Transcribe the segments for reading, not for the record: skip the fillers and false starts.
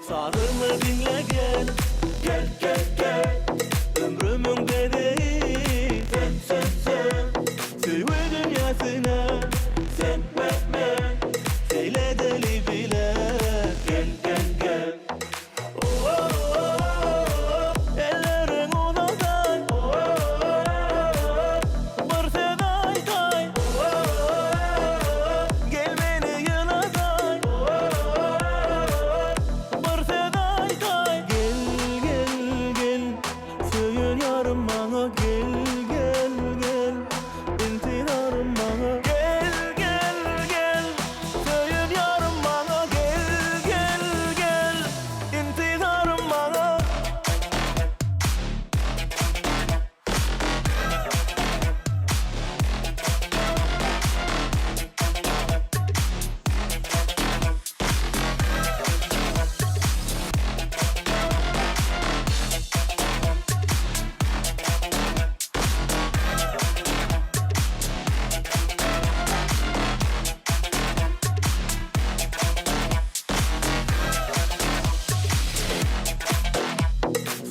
Sarımı dinle gel. Gel gel gel. Ömrümün bedeyi sen sen sen. Sevme dünyasına sen ben. Eyle deli bile. Gel gel gel. Oh, oh, oh, oh. Ellerin unaday. Oh, oh, oh. Barseday day. Oh, oh, oh. Gel beni yınaday. Oh, oh, oh. Barseday day. Gel gel gel. Söyün yarım bana gel gel gel. İntiharım bana gel gel gel. Söyün yarım bana gel gel gel. İntiharım bana.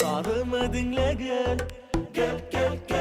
Sarımı dinle gel. Gel gel gel.